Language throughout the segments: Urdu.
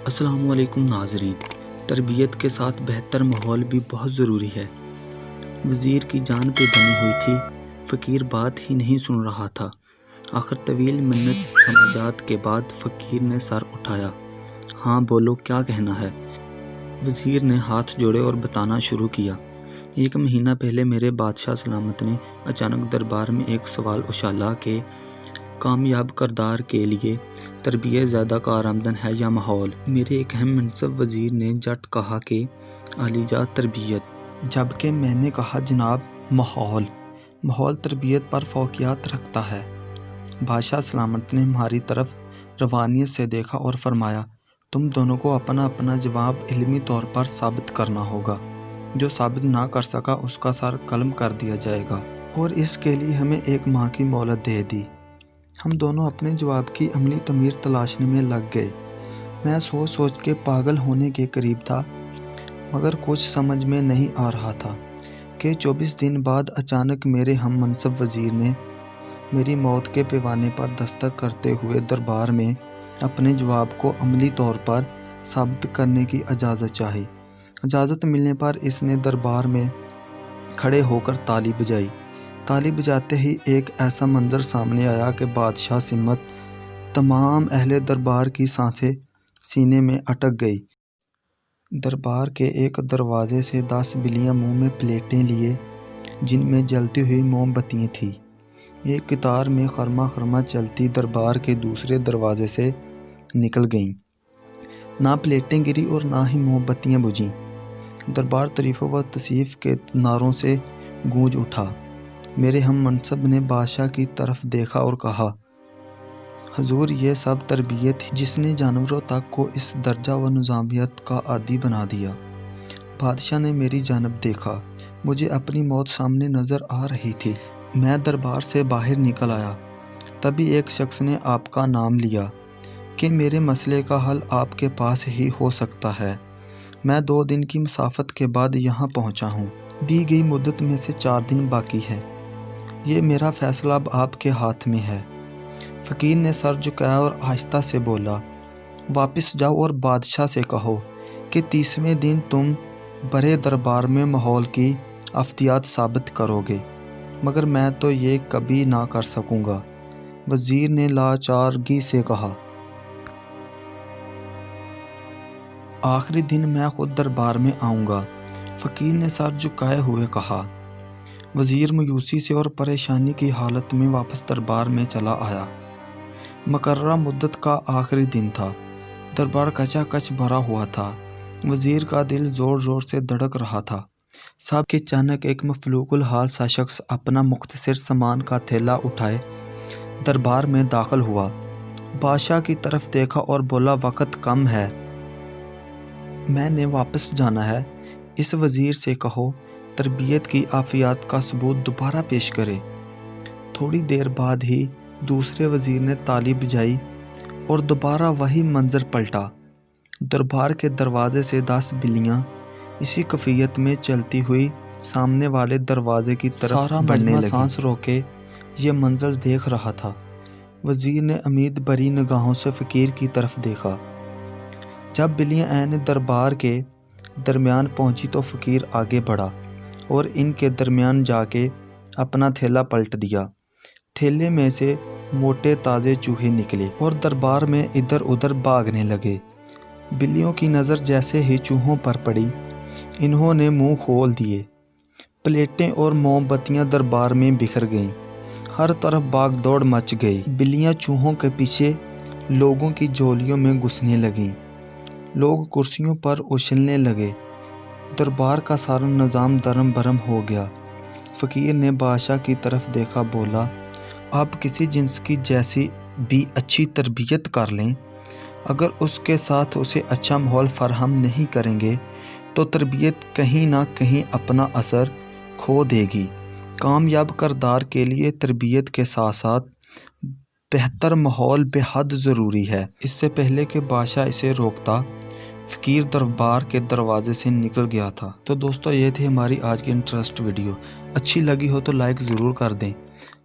السلام علیکم ناظرین، تربیت کے ساتھ بہتر ماحول بھی بہت ضروری ہے۔ وزیر کی جان پہ بنی ہوئی تھی، فقیر بات ہی نہیں سن رہا تھا۔ آخر طویل منت سماجات کے بعد فقیر نے سر اٹھایا۔ ہاں بولو، کیا کہنا ہے؟ وزیر نے ہاتھ جوڑے اور بتانا شروع کیا۔ 1 مہینہ پہلے میرے بادشاہ سلامت نے اچانک دربار میں ایک سوال اچھالا کہ کامیاب کردار کے لیے تربیت زیادہ کارآمد ہے یا ماحول؟ میرے ایک اہم منصب وزیر نے جٹ کہا کہ عالیجا تربیت، جبکہ میں نے کہا جناب ماحول تربیت پر فوقیت رکھتا ہے۔ بادشاہ سلامت نے ہماری طرف روانیت سے دیکھا اور فرمایا، تم دونوں کو اپنا اپنا جواب علمی طور پر ثابت کرنا ہوگا۔ جو ثابت نہ کر سکا اس کا سر قلم کر دیا جائے گا، اور اس کے لیے ہمیں 1 ماہ کی مہلت دے دی۔ ہم دونوں اپنے جواب کی عملی تعمیر تلاشنے میں لگ گئے۔ میں سوچ کے پاگل ہونے کے قریب تھا، مگر کچھ سمجھ میں نہیں آ رہا تھا کہ 24 دن بعد اچانک میرے ہم منصب وزیر نے میری موت کے پیوانے پر دستخط کرتے ہوئے دربار میں اپنے جواب کو عملی طور پر ثابت کرنے کی اجازت چاہی۔ اجازت ملنے پر اس نے دربار میں کھڑے ہو کر تالی بجائی۔ تالی بجاتے ہی ایک ایسا منظر سامنے آیا کہ بادشاہ سمت تمام اہل دربار کی سانسیں سینے میں اٹک گئی۔ دربار کے ایک دروازے سے 10 بلیاں منہ میں پلیٹیں لیے، جن میں جلتی ہوئی موم بتیاں تھیں، ایک قطار میں خرمہ خرمہ چلتی دربار کے دوسرے دروازے سے نکل گئیں۔ نہ پلیٹیں گری اور نہ ہی موم بتیاں بجھیں۔ دربار تعریف و تصیف کے نعروں سے گونج اٹھا۔ میرے ہم منصب نے بادشاہ کی طرف دیکھا اور کہا، حضور، یہ سب تربیت ہی جس نے جانوروں تک کو اس درجہ و نظامیت کا عادی بنا دیا۔ بادشاہ نے میری جانب دیکھا۔ مجھے اپنی موت سامنے نظر آ رہی تھی۔ میں دربار سے باہر نکل آیا۔ تبھی ایک شخص نے آپ کا نام لیا کہ میرے مسئلے کا حل آپ کے پاس ہی ہو سکتا ہے۔ میں 2 دن کی مسافت کے بعد یہاں پہنچا ہوں۔ دی گئی مدت میں سے 4 دن باقی ہے۔ یہ میرا فیصلہ اب آپ کے ہاتھ میں ہے۔ فقیر نے سر جھکایا اور آہستہ سے بولا، واپس جاؤ اور بادشاہ سے کہو کہ 30ویں دن تم برے دربار میں ماحول کی افادیت ثابت کرو گے، مگر میں تو یہ کبھی نہ کر سکوں گا۔ وزیر نے لاچارگی سے کہا، آخری دن میں خود دربار میں آؤں گا۔ فقیر نے سر جھکائے ہوئے کہا۔ وزیر مایوسی سے اور پریشانی کی حالت میں واپس دربار میں چلا آیا۔ مقررہ مدت کا آخری دن تھا۔ دربار کچا کچ بھرا ہوا تھا۔ وزیر کا دل زور زور سے دھڑک رہا تھا۔ سب کے اچانک ایک مفلوج الحال سا شخص اپنا مختصر سامان کا تھیلا اٹھائے دربار میں داخل ہوا۔ بادشاہ کی طرف دیکھا اور بولا، وقت کم ہے، میں نے واپس جانا ہے۔ اس وزیر سے کہو تربیت کی افادیت کا ثبوت دوبارہ پیش کرے۔ تھوڑی دیر بعد ہی دوسرے وزیر نے تالی بجائی اور دوبارہ وہی منظر پلٹا۔ دربار کے دروازے سے 10 بلیاں اسی کیفیت میں چلتی ہوئی سامنے والے دروازے کی طرف بڑھنے لگیں۔ سانس روکے یہ منظر دیکھ رہا تھا۔ وزیر نے امید بھری نگاہوں سے فقیر کی طرف دیکھا۔ جب بلیاں عین دربار کے درمیان پہنچی تو فقیر آگے بڑھا اور ان کے درمیان جا کے اپنا تھیلا پلٹ دیا۔ تھیلے میں سے موٹے تازے چوہے نکلے اور دربار میں ادھر ادھر بھاگنے لگے۔ بلیوں کی نظر جیسے ہی چوہوں پر پڑی، انہوں نے منہ کھول دیے۔ پلیٹیں اور موم بتیاں دربار میں بکھر گئیں۔ ہر طرف بھاگ دوڑ مچ گئی۔ بلیاں چوہوں کے پیچھے لوگوں کی جھولیوں میں گھسنے لگیں۔ لوگ کرسیوں پر اچھلنے لگے۔ دربار کا سارا نظام درم برم ہو گیا۔ فقیر نے بادشاہ کی طرف دیکھا، بولا، آپ کسی جنس کی جیسی بھی اچھی تربیت کر لیں، اگر اس کے ساتھ اسے اچھا ماحول فراہم نہیں کریں گے تو تربیت کہیں نہ کہیں اپنا اثر کھو دے گی۔ کامیاب کردار کے لیے تربیت کے ساتھ ساتھ بہتر ماحول بے حد ضروری ہے۔ اس سے پہلے کہ بادشاہ اسے روکتا، فقیر دربار کے دروازے سے نکل گیا تھا۔ تو دوستو، یہ تھی ہماری آج کی انٹرسٹ ویڈیو۔ اچھی لگی ہو تو لائک ضرور کر دیں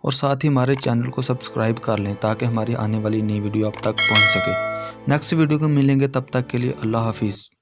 اور ساتھ ہی ہمارے چینل کو سبسکرائب کر لیں تاکہ ہماری آنے والی نئی ویڈیو آپ تک پہنچ سکے۔ نیکسٹ ویڈیو کو ملیں گے، تب تک کے لیے اللہ حافظ۔